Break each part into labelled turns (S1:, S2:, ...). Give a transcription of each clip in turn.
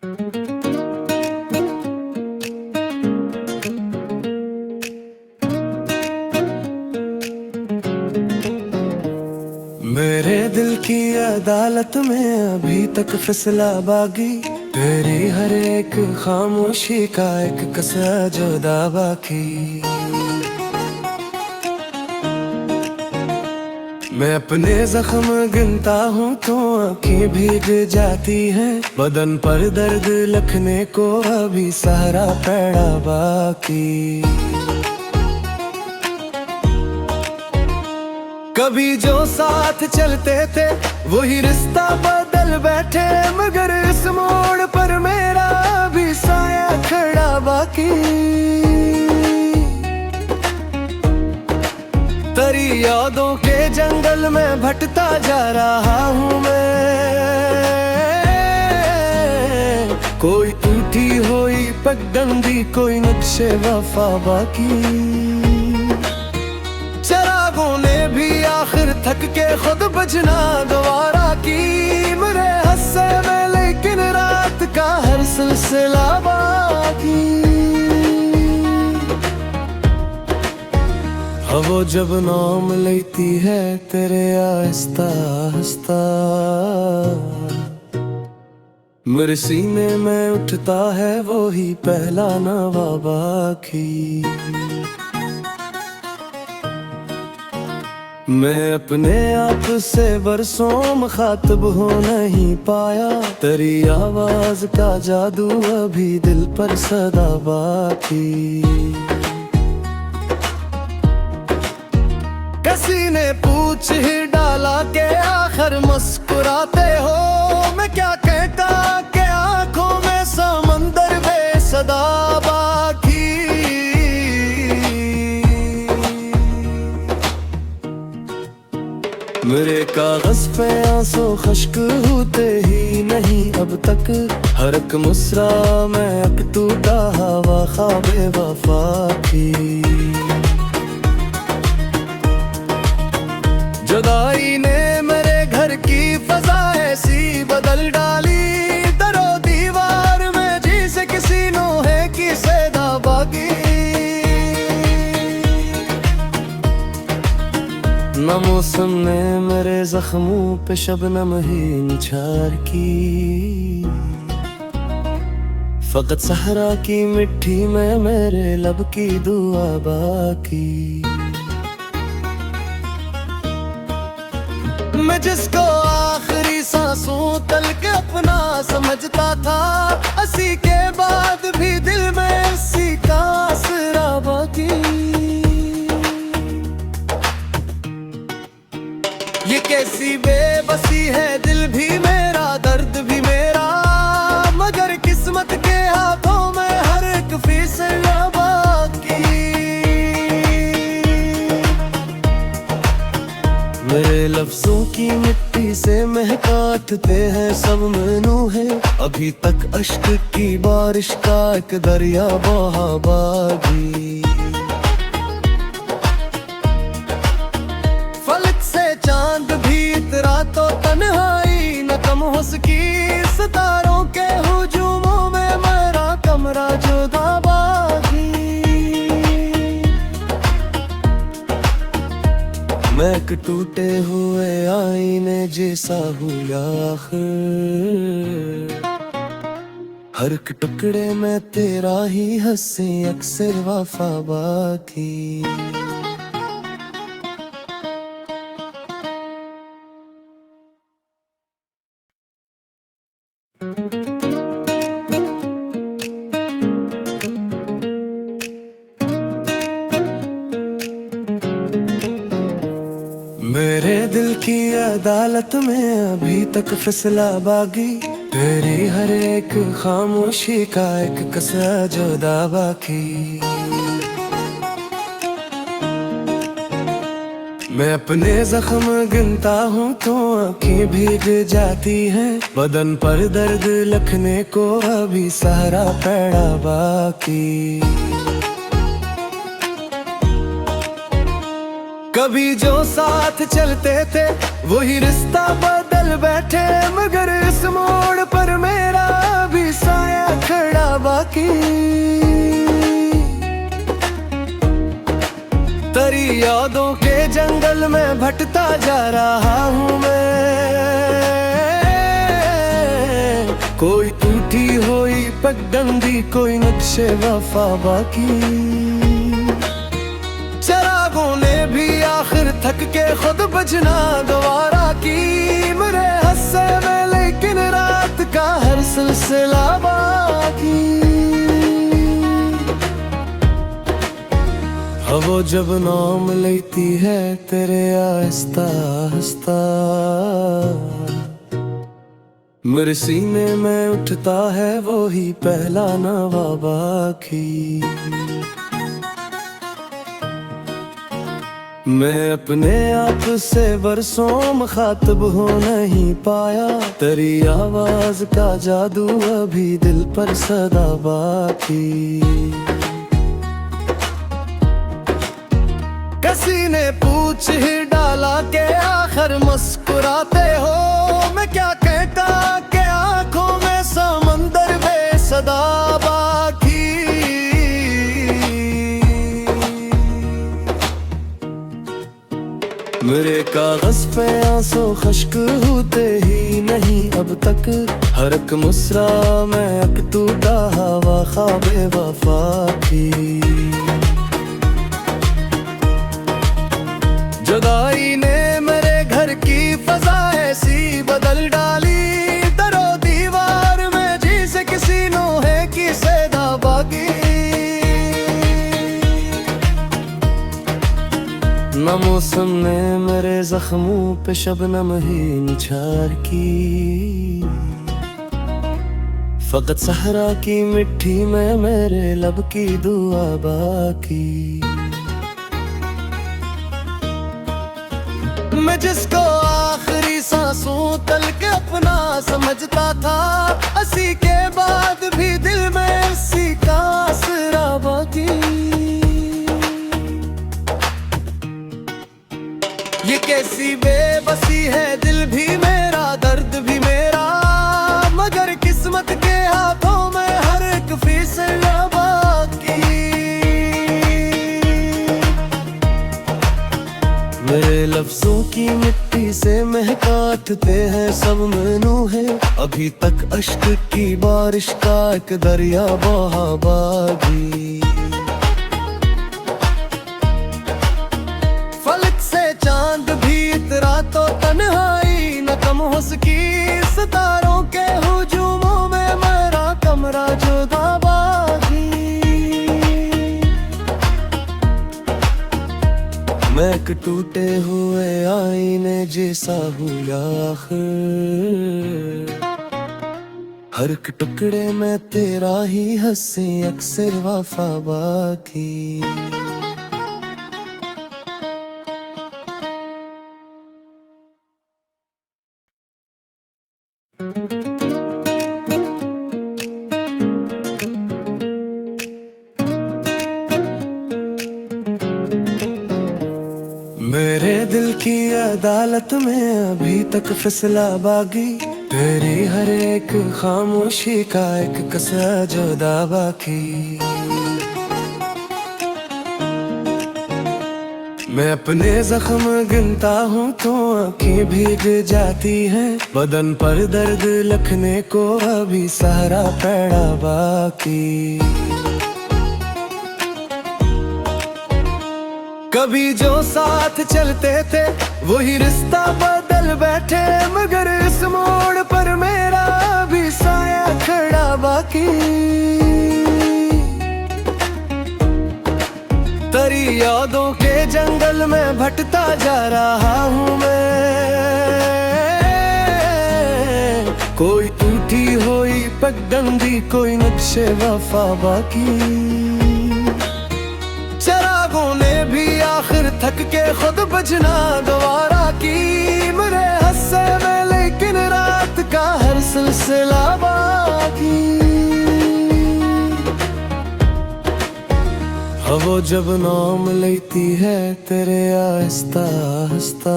S1: मेरे दिल की अदालत में अभी तक फैसला बागी, तेरी हर एक खामोशी का एक कसरा जुदा बाकी। मैं अपने जख्म गिनता हूँ तो आँखें भीग जाती हैं, बदन पर दर्द लिखने को अभी सहारा पड़ा बाकी। कभी जो साथ चलते थे वही रिश्ता बदल बैठे, मगर इस मोड़ पर मेरा भी साया खड़ा बाकी। तेरी यादों के जंगल में भटता जा रहा हूँ मैं, कोई टूटी हुई पगडंडी, कोई नक्शे वफा बाकी। चरागों ने भी आखिर थक के खुद बजना दोबारा की, मेरे हस्से में लेकिन रात का हर सिलसिला बाकी। वो जब नाम लेती है तेरे आहिस्ता आहिस्ता, मेरे सीने में उठता है वो ही पहला नवा बाकी। मैं अपने आप से बरसों मुखातिब हो नहीं पाया, तेरी आवाज का जादू अभी दिल पर सदा बाकी। किसी ने पूछ ही डाला के आखिर मुस्कुराते हो, मैं क्या कहता के आंखों में समंदर बेसदा बाकी। मेरे कागज पे आंसू खश्क होते ही नहीं अब तक, हर एक मुस्रा में एक टूटा हवा ख्वाबे वफा की। जुदाई ने मेरे घर की फजा ऐसी बदल डाली, दरो दीवार में जी से किसी नोहे की सैदा बाकी। न मौसम ने मेरे जख्मों पे शबनम ही निछार की, फकत सहरा की मिट्टी में मेरे लब की दुआ बाकी। मैं जिसको आखिरी सांसों तलक अपना समझता था, अस्सी के बाद भी दिल में उसी का आसरा बाकी। ये कैसी बेबसी है, दिल भी मेरा दर्द भी मेरा, मगर किस्मत के हाथों में हर एक फैसला बाकी। मेरे लफ्जों की मिट्टी से महकाते हैं सब मनू है, अभी तक अश्क की बारिश का एक दरिया बहा बागी। फलक से चांद भी इतरा तो तन्हाई न कम हो सकी, सितारों के हुजूमों में मेरा कमरा जुदा बागी। मैं एक टूटे हुए आईने जैसा हूँ आखिर, हर एक टुकड़े में तेरा ही हंसी अक्सर वफा बाकी। मेरे दिल की अदालत में अभी तक फैसला बागी, तेरी हर एक खामोशी का एक कसरा जुदा बाकी। मैं अपने जख्म गिनता हूँ तो आँखें भीग जाती हैं, बदन पर दर्द लिखने को अभी सहारा पड़ा बाकी। कभी जो साथ चलते थे वही रिश्ता बदल बैठे, मगर इस मोड़ पर मेरा भी साथ यादों के जंगल में भटता जा रहा हूँ मैं। कोई टूटी हुई पगडंडी, कोई नक्शे वफा बाकी। चरागों ने भी आखिर थक के खुद बजना गवारा की। मेरे हस्से में लेकिन रात का हर सिलसिला बाकी। वो जब नाम लेती है तेरे आहिस्ता आहिस्ता, मेरे सीने में उठता है वो ही पहला नवा बाकी। मैं अपने आप से बरसों मुखातिब हो नहीं पाया। तेरी आवाज का जादू अभी दिल पर सदा बाकी। किसी ने पूछ ही डाला के आखिर मुस्कुराते हो। मैं क्या कहता के आंखों में समंदर बेसदा बाकी। मेरे कागज पे आंसू खश्क होते ही नहीं अब तक। हर एक मुस्रा में एक टूटा हवा ख्वाबे वफा की। जुदाई ने मेरे घर की फजा ऐसी बदल डाली। दरो दीवार में जी से किसी नोहे की सैदा बागी। न मौसम ने मेरे जख्मों पे शबनम ही निछार की। फकत सहरा की मिट्टी में मेरे लब की दुआ बाकी। मैं जिसको आखिरी सांसों तल के अपना समझता था, अस्सी के बाद भी दिल में उसी का आसरा बाकी। ये कैसी बेबसी है, दिल भी मेरा दर्द भी मेरा। मगर किस्मत के हाथों में हर एक फैसला बाकी। मेरे लफ्जों की मिट्टी से महकाते हैं सब मैनू है। अभी तक अश्क की बारिश का एक दरिया बहा बागी। फलक से चांद भी इतरा तो तन्हाई न कम हो सकी। सितारों के हुजूमों में मेरा कमरा जुदा बागी। मैं एक टूटे हुए आईने जैसा हूँ आखिर। हर एक टुकड़े में तेरा ही हंसी अक्सर वफा बाकी। मेरे दिल की अदालत में अभी तक फैसला बागी। तेरी हर एक खामोशी का एक कसा जुदा बाकी। मैं अपने जख्म गिनता हूँ तो आँखें भीग जाती हैं। बदन पर दर्द लिखने को अभी सहारा पड़ा बाकी। कभी जो साथ चलते थे वही रिश्ता बदल बैठे। मगर इस मोड़ पर मेरा भी साया खड़ा बाकी। तेरी यादों के जंगल में भटता जा रहा हूँ मैं। कोई टूटी हुई पगडंडी, कोई नक्शे वफा बाकी। चरागों ने भी आखिर थक के खुद बजना गवारा की। मेरे हस्से में लेकिन रात का हर सिलसिला बाकी। वो जब नाम लेती है तेरे आहिस्ता आहिस्ता,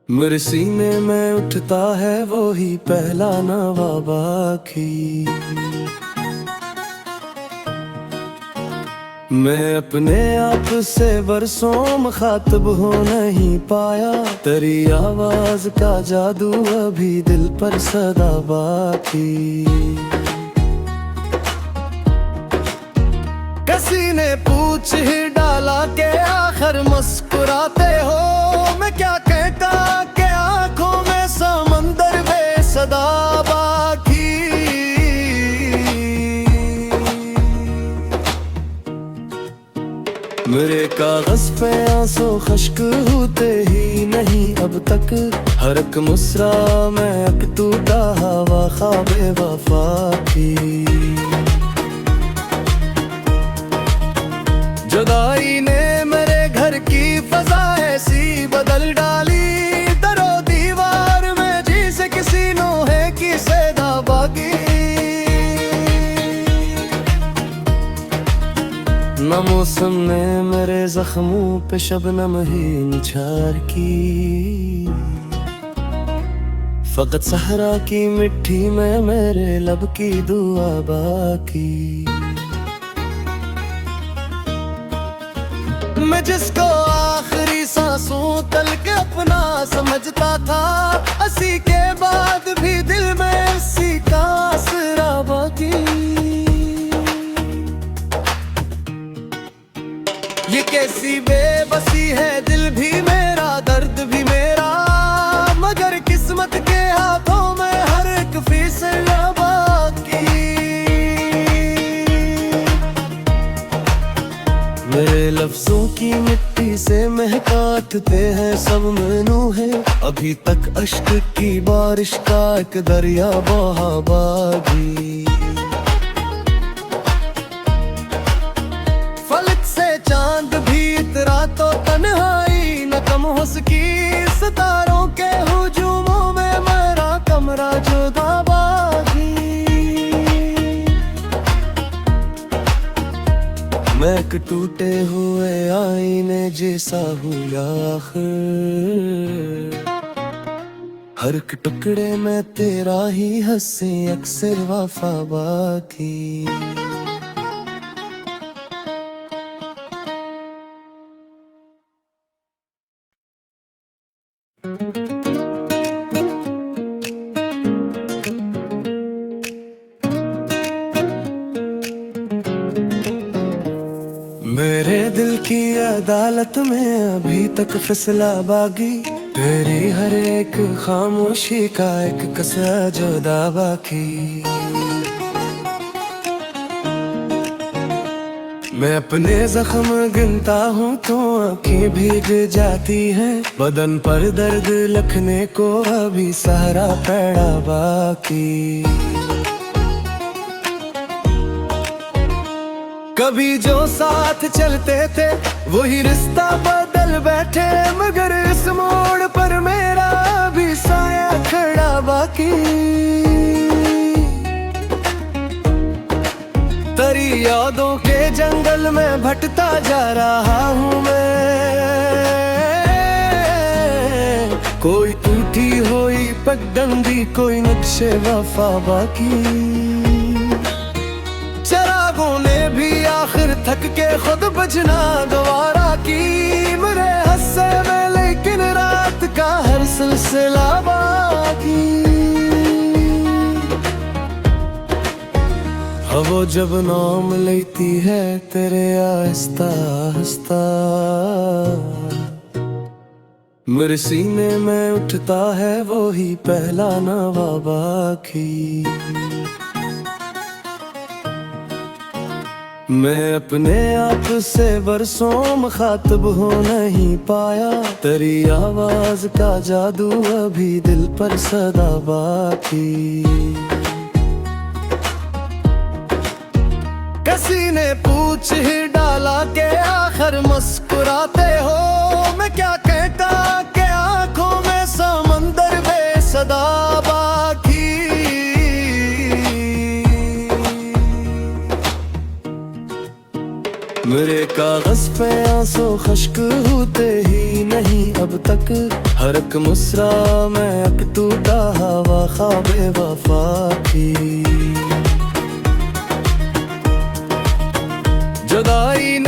S1: मेरे सीने में उठता है वो ही पहला नवा बाकी। मैं अपने आप से बरसों मुखातिब हो नहीं पाया, तेरी आवाज का जादू अभी दिल पर सदा बाकी। किसी ने पूछ ही डाला के आखिर मुस्कुराते हो, मैं क्या कहता के आंखों में समंदर बेसदा बाकी। मेरे कागज पे आंसू खश्क होते ही नहीं अब तक, हर एक मुस्रा में एक टूटा हवा ख्वाबे वफा की। जुदाई ने मेरे घर की फजा ऐसी बदल डाली, दरो दीवार में जी से किसी नोहे की सैदा बाकी। न मौसम ने मेरे जख्मों पे शबनम ही निछार की, फकत सहरा की मिट्टी में मेरे लब की दुआ बाकी। मैं जिसको आखिरी सांसों तलक अपना समझता था, अस्सी के बाद भी दिल में उसी का आसरा बाकी। ये कैसी बेबसी है, दिल भी मेरा दर्द भी मेरा, मगर किस्मत के हाथों में हर एक फैसला बाकी। मेरे लफ्जों की मिट्टी से महकाते हैं सब मैनू है, अभी तक अश्क की बारिश का एक दरिया बहा बागी। फलक से चांद भी इतरा तो तन्हाई न कम हो सकी, सितारों के हुजूमों में मेरा कमरा जुदा बागी। मैं एक टूटे हुए आईने जैसा हूँ आखिर, हर एक टुकड़े में तेरा ही हंसे अक्सर वफा बाकी। मेरे दिल की अदालत में अभी तक फैसला बागी, तेरी हर एक खामोशी का एक कसरा जुदा बाकी। मैं अपने जख्म गिनता हूँ तो आँखें भीग जाती हैं, बदन पर दर्द लिखने को अभी सहारा पड़ा बाकी। कभी जो साथ चलते थे वही रिश्ता बदल बैठे, मगर इस मोड़ पर मेरा भी साया खड़ा बाकी। तेरी यादों के जंगल में भटता जा रहा हूँ मैं, कोई टूटी हुई पगडंडी कोई नक्शे वफा बाकी। चरागों ने भी आखिर थक के खुद बजना गवारा की, मेरे हस्से में लेकिन रात का हर सिलसिला बाकी। वो जब नाम लेती है तेरे आहिस्ता आहिस्ता, मेरे सीने में उठता है वो ही पहला नवा बाकी। मैं अपने आप से बरसों मुखातिब हो नहीं पाया, तेरी आवाज का जादू अभी दिल पर सदा बाकी। किसी ने पूछ ही डाला के आखिर मुस्कुराते हो, मैं क्या कहता के आंखों में समंदर बेसदा बाकी। मेरे कागज पे आंसू खश्क होते ही नहीं अब तक, हर एक मुस्रा में एक टूटा हवा ख्वाबे वफा की। जुदाई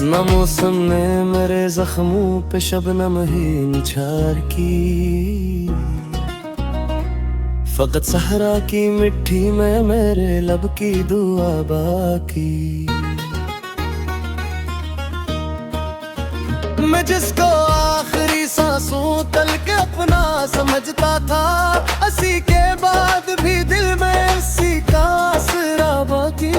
S1: न मौसम ने मेरे जख्मों पे शबनम ही निछार की, फकत सहरा की मिट्टी में मेरे लब की दुआ बाकी। मैं जिसको आखिरी सांसों तल के अपना समझता था, अस्सी के बाद भी दिल में उसी का असरा बाकी।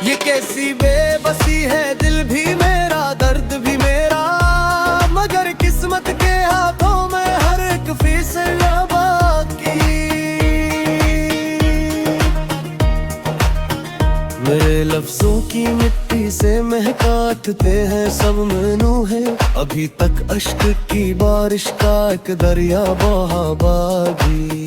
S1: ये कैसी बेबसी है, दिल भी मेरा दर्द भी मेरा, मगर किस्मत के हाथों में हर एक फैसला बाकी। मेरे लफ्जों की मिट्टी से महकाते हैं सब मनु है, अभी तक अश्क की बारिश का एक दरिया बहा बागी।